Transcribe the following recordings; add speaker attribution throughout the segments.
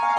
Speaker 1: Aku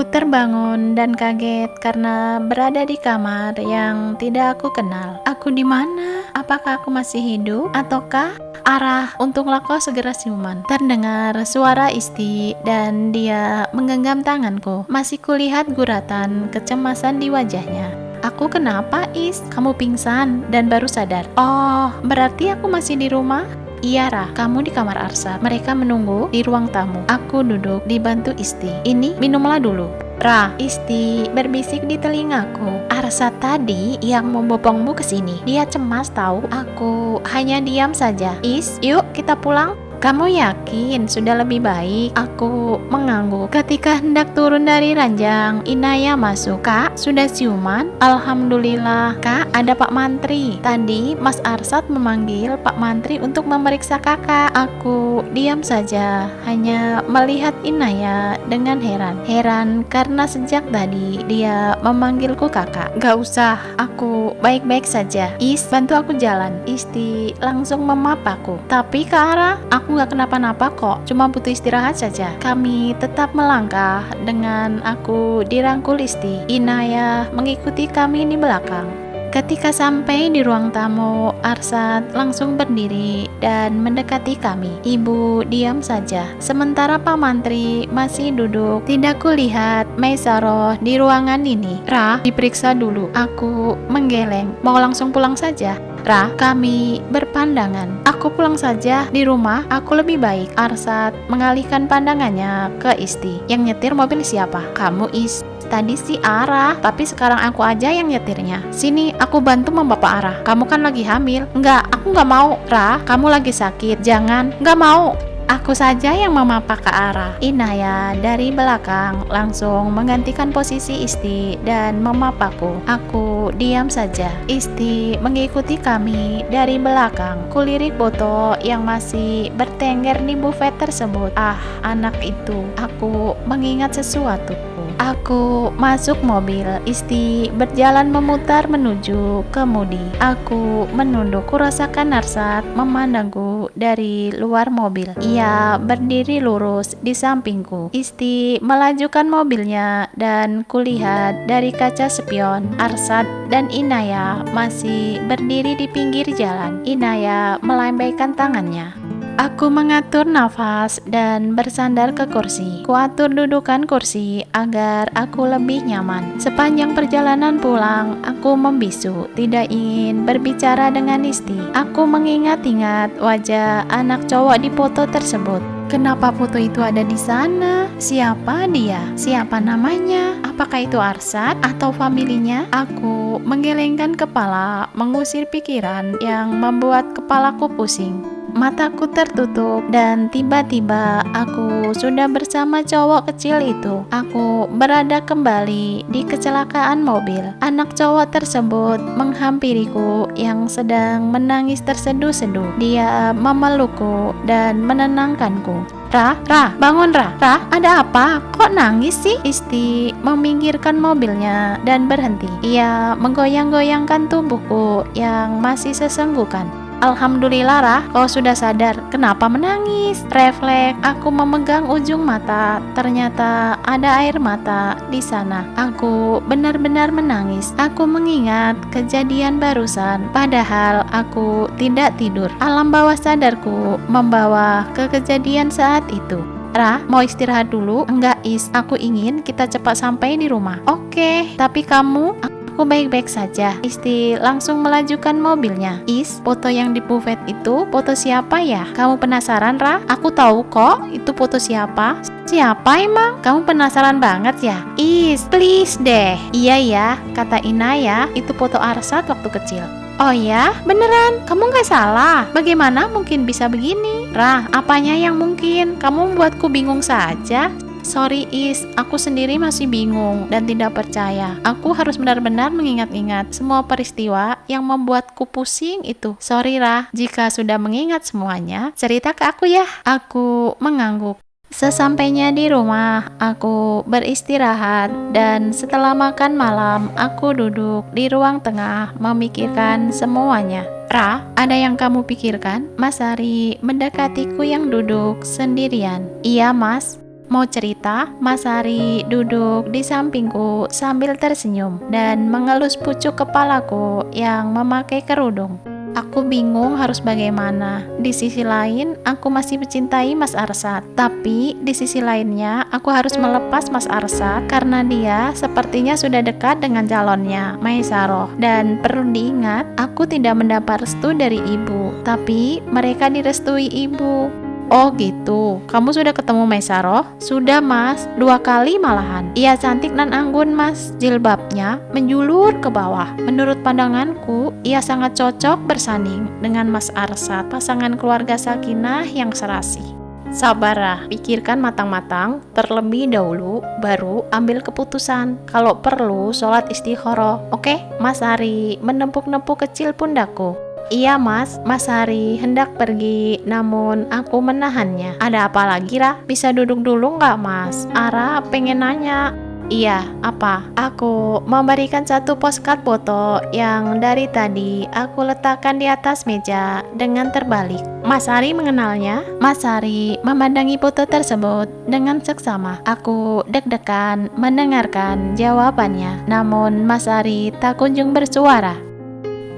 Speaker 1: terbangun dan kaget karena berada di kamar yang tidak aku kenal. Aku di mana? Apakah aku masih hidup? Ataukah arah? Untunglah kau segera siuman. Terdengar suara Isti dan dia menggenggam tanganku. Masih kulihat guratan kecemasan di wajahnya. Aku kenapa, Is? Kamu pingsan dan baru sadar. Oh, berarti aku masih di rumah? Iya, Rah, kamu di kamar Arsat. Mereka menunggu di ruang tamu. Aku duduk dibantu Isti. Ini, minumlah dulu. Rah, Isti berbisik di telingaku. Arsat tadi yang membopongmu ke sini. Dia cemas tahu. Aku hanya diam saja. Is, yuk kita pulang. Kamu yakin sudah lebih baik? Aku mengangguk. Ketika hendak turun dari ranjang, Inaya masuk. Kak, sudah siuman? Alhamdulillah. Kak, ada Pak Mantri. Tadi Mas Arsat memanggil Pak Mantri untuk memeriksa kakak. Aku diam saja, hanya melihat Inaya dengan heran. Heran karena sejak tadi dia memanggilku kakak. Gak usah, aku baik-baik saja. Is, bantu aku jalan. Isti langsung memapaku. Tapi ke arah, aku gak kenapa-napa kok, cuma butuh istirahat saja. Kami tetap melangkah dengan aku dirangkul Isti. Inaya mengikuti kami di belakang. Ketika sampai di ruang tamu, Arsat langsung berdiri dan mendekati kami. Ibu diam saja, sementara Pak Mantri masih duduk. Tidak kulihat Maisaroh di ruangan ini. Rah, diperiksa dulu. Aku menggeleng. Mau langsung pulang saja? Rah, kami berpandangan. Aku pulang saja, di rumah aku lebih baik. Arsat mengalihkan pandangannya ke Isti. Yang nyetir mobil siapa? Kamu, Is. Tadi si Arah, tapi sekarang aku aja yang nyetirnya. Sini, aku bantu membawa Arah. Kamu kan lagi hamil. Enggak, aku nggak mau. Rah, kamu lagi sakit. Jangan, nggak mau. Aku saja yang memapa ke arah. Inaya dari belakang langsung menggantikan posisi Isti dan memapaku. Aku diam saja. Isti mengikuti kami dari belakang. Kulirik botol yang masih bertengger di buffet tersebut. Ah, anak itu. Aku mengingat sesuatu. Aku masuk mobil. Isti berjalan memutar menuju kemudi. Aku menunduk. Kurasakan Arsat memandangku dari luar mobil. Ia berdiri lurus di sampingku. Isti melajukan mobilnya dan kulihat dari kaca spion Arsat dan Inaya masih berdiri di pinggir jalan. Inaya melambaikan tangannya. Aku mengatur nafas dan bersandar ke kursi. Kuatur dudukan kursi agar aku lebih nyaman. Sepanjang perjalanan pulang, aku membisu, tidak ingin berbicara dengan Isti. Aku mengingat-ingat wajah anak cowok di foto tersebut. Kenapa foto itu ada di sana? Siapa dia? Siapa namanya? Apakah itu Arsat atau familinya? Aku menggelengkan kepala, mengusir pikiran yang membuat kepalaku pusing. Mataku tertutup dan tiba-tiba aku sudah bersama cowok kecil itu. Aku berada kembali di kecelakaan mobil. Anak cowok tersebut menghampiriku yang sedang menangis terseduh-seduh. Dia memelukku dan menenangkanku. Rah, bangun Rah. Rah, ada apa? Kok nangis sih? Isti meminggirkan mobilnya dan berhenti. Ia menggoyang-goyangkan tubuhku yang masih sesenggukan. Alhamdulillah Rah, kau sudah sadar. Kenapa menangis? Refleks, aku memegang ujung mata. Ternyata ada air mata di sana. Aku benar-benar menangis. Aku mengingat kejadian barusan. Padahal aku tidak tidur. Alam bawah sadarku membawa ke kejadian saat itu. Rah, mau istirahat dulu? Enggak, Is. Aku ingin kita cepat sampai di rumah. Oke, tapi kamu? Aku baik-baik saja. Isti langsung melajukan mobilnya. Is, foto yang di buffet itu foto siapa ya? Kamu penasaran, Rah? Aku tahu kok itu foto siapa. Siapa emang? Kamu penasaran banget ya? Is, please deh. Iya ya, kata Inaya, itu foto Arsat waktu kecil. Oh ya? Beneran? Kamu gak salah. Bagaimana mungkin bisa begini? Rah, apanya yang mungkin? Kamu membuatku bingung saja. Sorry Is, aku sendiri masih bingung dan tidak percaya. Aku harus benar-benar mengingat-ingat semua peristiwa yang membuatku pusing itu. Sorry Rah, jika sudah mengingat semuanya, cerita ke aku ya. Aku mengangguk. Sesampainya di rumah, aku beristirahat dan setelah makan malam, aku duduk di ruang tengah memikirkan semuanya. Ra, ada yang kamu pikirkan? Mas Ari mendekatiku yang duduk sendirian. Iya, Mas. Mau cerita? Mas Ari duduk di sampingku sambil tersenyum dan mengelus pucuk kepalaku yang memakai kerudung. Aku bingung harus bagaimana. Di sisi lain, aku masih mencintai Mas Arsad. Tapi di sisi lainnya, aku harus melepas Mas Arsad karena dia sepertinya sudah dekat dengan calonnya, Maisaroh. Dan perlu diingat, aku tidak mendapat restu dari ibu, tapi mereka direstui ibu. Oh gitu, kamu sudah ketemu Maisaroh? Sudah Mas, 2 kali malahan. Ia cantik dan anggun Mas, jilbabnya menjulur ke bawah. Menurut pandanganku, ia sangat cocok bersanding dengan Mas Arsad, pasangan keluarga sakinah yang serasi. Sabarlah, pikirkan matang-matang, terlebih dahulu, baru ambil keputusan. Kalau perlu, sholat istikharah. Oke, Mas Ari menepuk-nepuk kecil pundakku. Iya Mas, Mas Hari hendak pergi, namun aku menahannya. Ada apa lagi Ra? Bisa duduk dulu nggak Mas? Ara pengen nanya. Iya, apa? Aku memberikan satu postcard foto yang dari tadi aku letakkan di atas meja dengan terbalik. Mas Hari mengenalnya. Mas Hari memandangi foto tersebut dengan seksama. Aku deg-degan mendengarkan jawabannya, namun Mas Hari tak kunjung bersuara.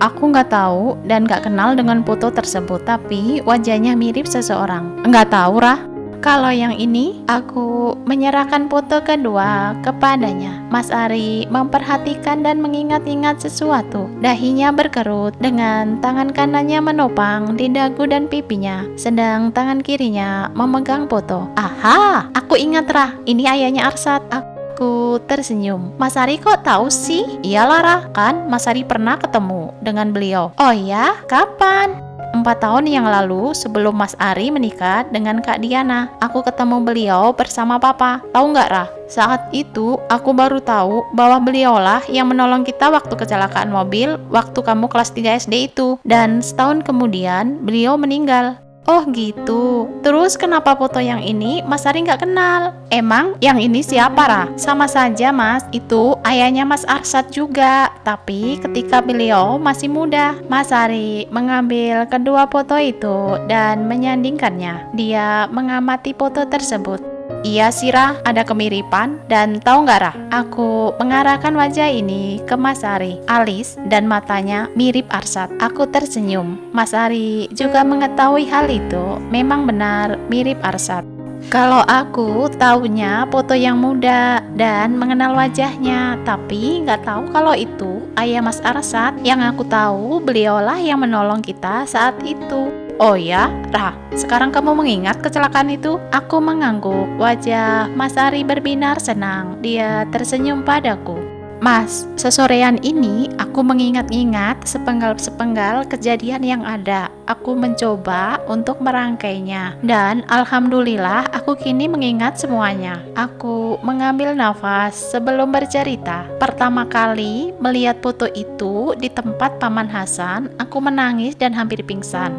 Speaker 1: Aku nggak tahu dan nggak kenal dengan foto tersebut, tapi wajahnya mirip seseorang. Nggak tahu Rah. Kalau yang ini, aku menyerahkan foto kedua kepadanya. Mas Ari memperhatikan dan mengingat-ingat sesuatu. Dahinya berkerut dengan tangan kanannya menopang di dagu dan pipinya, sedang tangan kirinya memegang foto. Aha, aku ingat Rah, ini ayahnya Arsad. Aku tersenyum. Mas Ari kok tahu sih? Iyalah Rah, kan Mas Ari pernah ketemu dengan beliau. Oh ya? Kapan? 4 tahun yang lalu sebelum Mas Ari menikah dengan Kak Diana. Aku ketemu beliau bersama Papa. Tahu nggak Rah? Saat itu aku baru tahu bahwa beliaulah yang menolong kita waktu kecelakaan mobil waktu kamu kelas 3 SD itu. Dan setahun kemudian beliau meninggal. Oh gitu. Terus kenapa foto yang ini Mas Ari nggak kenal? Emang yang ini siapa Rah? Sama saja Mas, itu ayahnya Mas Arsad juga. Tapi ketika beliau masih muda, Mas Ari mengambil kedua foto itu dan menyandingkannya. Dia mengamati foto tersebut. Iya sih Rah, ada kemiripan. Dan tahu nggak Rah, aku mengarahkan wajah ini ke Mas Ari. Alis dan matanya mirip Arsad. Aku tersenyum. Mas Ari juga mengetahui hal itu. Memang benar mirip Arsad. Kalau aku tahunya foto yang muda dan mengenal wajahnya, tapi nggak tahu kalau itu ayah Mas Arsad. Yang aku tahu beliaulah yang menolong kita saat itu. Oh ya, Rah, sekarang kamu mengingat kecelakaan itu? Aku mengangguk. Wajah Mas Ari berbinar senang. Dia tersenyum padaku. Mas, sesorean ini aku mengingat-ingat sepenggal-sepenggal kejadian yang ada. Aku mencoba untuk merangkainya. Dan alhamdulillah aku kini mengingat semuanya. Aku mengambil nafas sebelum bercerita. Pertama kali melihat foto itu di tempat Paman Hasan, aku menangis dan hampir pingsan.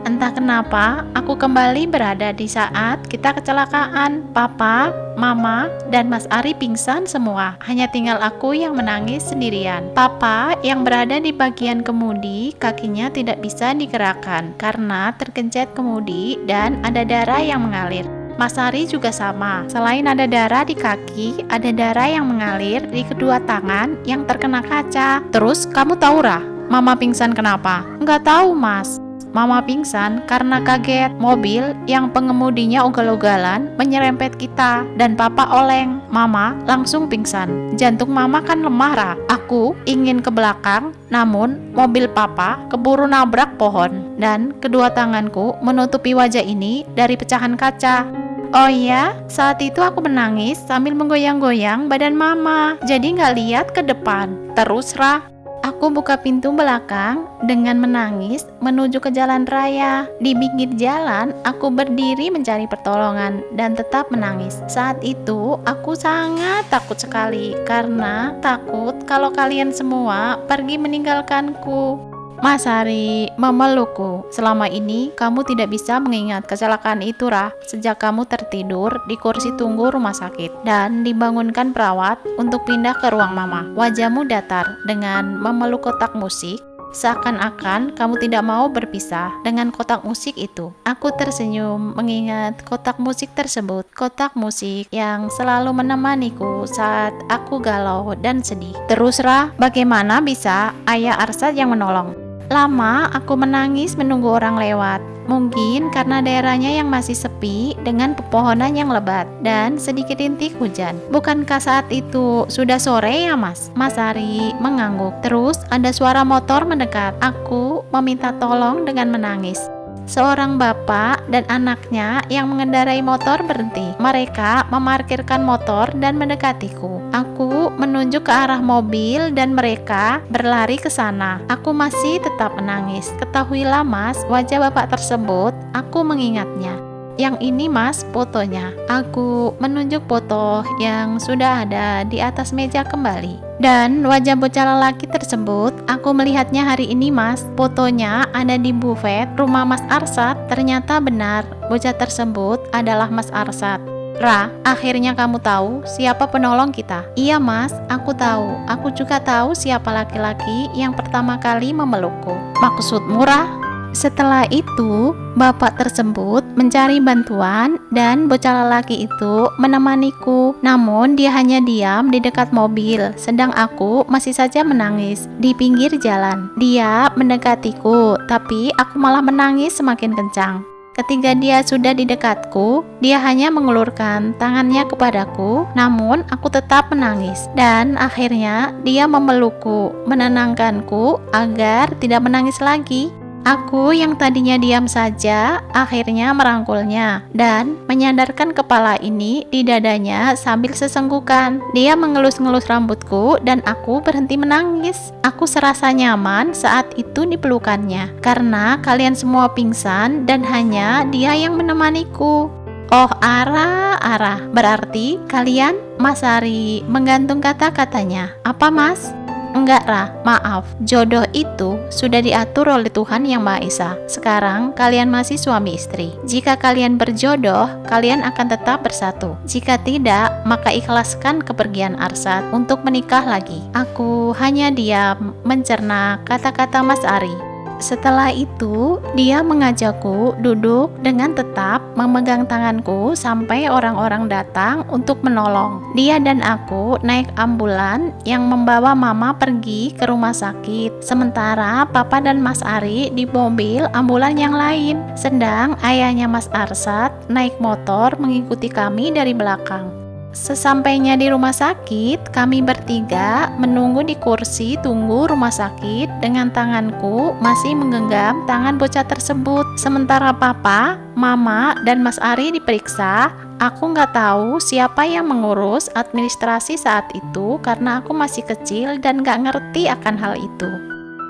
Speaker 1: Entah kenapa, aku kembali berada di saat kita kecelakaan. Papa, Mama, dan Mas Ari pingsan semua. Hanya tinggal aku yang menangis sendirian. Papa yang berada di bagian kemudi, kakinya tidak bisa digerakkan karena tergencet kemudi dan ada darah yang mengalir. Mas Ari juga sama. Selain ada darah di kaki, ada darah yang mengalir di kedua tangan yang terkena kaca. Terus kamu tahu Rah, Mama pingsan kenapa? Nggak tahu Mas. Mama pingsan karena kaget mobil yang pengemudinya ugal-ugalan menyerempet kita dan Papa oleng. Mama langsung pingsan. Jantung Mama kan lemah Rah. Aku ingin ke belakang, namun mobil Papa keburu nabrak pohon dan kedua tanganku menutupi wajah ini dari pecahan kaca. Oh iya, saat itu aku menangis sambil menggoyang-goyang badan Mama, jadi nggak lihat ke depan. Terus Rah, aku buka pintu belakang dengan menangis menuju ke jalan raya. Di pinggir jalan, aku berdiri mencari pertolongan dan tetap menangis. Saat itu, aku sangat takut sekali karena takut kalau kalian semua pergi meninggalkanku. Mas Ari memelukku. Selama ini kamu tidak bisa mengingat kecelakaan itu, Rah. Sejak kamu tertidur di kursi tunggu rumah sakit dan dibangunkan perawat untuk pindah ke ruang mama. Wajahmu datar dengan memeluk kotak musik. Seakan-akan kamu tidak mau berpisah dengan kotak musik itu. Aku tersenyum mengingat kotak musik tersebut. Kotak musik yang selalu menemaniku saat aku galau dan sedih. Terus Rah, bagaimana bisa ayah Arsad yang menolong? Lama aku menangis menunggu orang lewat. Mungkin karena daerahnya yang masih sepi dengan pepohonan yang lebat dan sedikit rintik hujan. Bukankah saat itu sudah sore ya, Mas? Mas Ari mengangguk. Terus ada suara motor mendekat. Aku meminta tolong dengan menangis. Seorang bapak dan anaknya yang mengendarai motor berhenti. Mereka memarkirkan motor dan mendekatiku. Aku menunjuk ke arah mobil dan mereka berlari ke sana. Aku masih tetap menangis. Ketahuilah Mas, wajah bapak tersebut, aku mengingatnya. Yang ini Mas, fotonya. Aku menunjuk foto yang sudah ada di atas meja kembali. Dan wajah bocah lelaki tersebut, aku melihatnya hari ini Mas. Fotonya ada di bufet rumah Mas Arsad. Ternyata benar, bocah tersebut adalah Mas Arsad. Rah, akhirnya kamu tahu siapa penolong kita. Iya Mas, aku tahu. Aku juga tahu siapa laki-laki yang pertama kali memelukku. Maksudmu Rah? Setelah itu, bapak tersebut mencari bantuan dan bocah lelaki itu menemaniku. Namun dia hanya diam di dekat mobil, sedang aku masih saja menangis di pinggir jalan. Dia mendekatiku, tapi aku malah menangis semakin kencang. Ketika dia sudah di dekatku, dia hanya mengulurkan tangannya kepadaku, namun aku tetap menangis. Dan akhirnya dia memelukku, menenangkanku agar tidak menangis lagi. Aku yang tadinya diam saja akhirnya merangkulnya dan menyandarkan kepala ini di dadanya sambil sesenggukan. Dia mengelus-ngelus rambutku dan aku berhenti menangis. Aku serasa nyaman saat itu dipelukannya karena kalian semua pingsan dan hanya dia yang menemaniku. Oh Ara, berarti kalian? Mas Ari menggantung kata-katanya. Apa Mas? Enggak Rah, maaf. Jodoh itu sudah diatur oleh Tuhan Yang Maha Esa. Sekarang kalian masih suami istri. Jika kalian berjodoh, kalian akan tetap bersatu. Jika tidak, maka ikhlaskan kepergian Arsad untuk menikah lagi. Aku hanya diam mencerna kata-kata Mas Ari. Setelah itu, dia mengajakku duduk dengan tetap memegang tanganku sampai orang-orang datang untuk menolong. Dia dan aku naik ambulan yang membawa mama pergi ke rumah sakit. Sementara papa dan Mas Ari di mobil ambulan yang lain. Sedang ayahnya Mas Arsad naik motor mengikuti kami dari belakang. Sesampainya di rumah sakit, kami bertiga menunggu di kursi tunggu rumah sakit dengan tanganku masih menggenggam tangan bocah tersebut. Sementara papa, mama, dan Mas Ari diperiksa, aku nggak tahu siapa yang mengurus administrasi saat itu karena aku masih kecil dan nggak ngerti akan hal itu.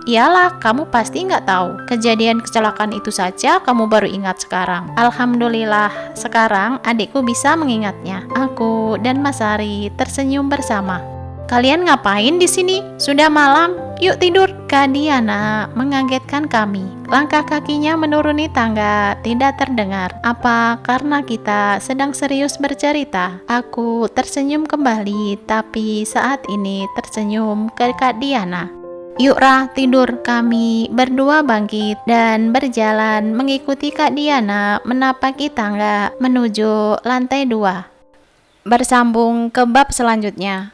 Speaker 1: Iyalah, kamu pasti nggak tahu. Kejadian kecelakaan itu saja kamu baru ingat sekarang. Alhamdulillah, sekarang adikku bisa mengingatnya. Aku dan Mas Ari tersenyum bersama. Kalian ngapain di sini? Sudah malam, yuk tidur. Kak Diana mengagetkan kami. Langkah kakinya menuruni tangga tidak terdengar. Apa karena kita sedang serius bercerita? Aku tersenyum kembali, tapi saat ini tersenyum ke Kak Diana. Yuk Rah, tidur. Kami berdua bangkit dan berjalan mengikuti Kak Diana menapaki tangga menuju lantai 2. Bersambung ke bab selanjutnya.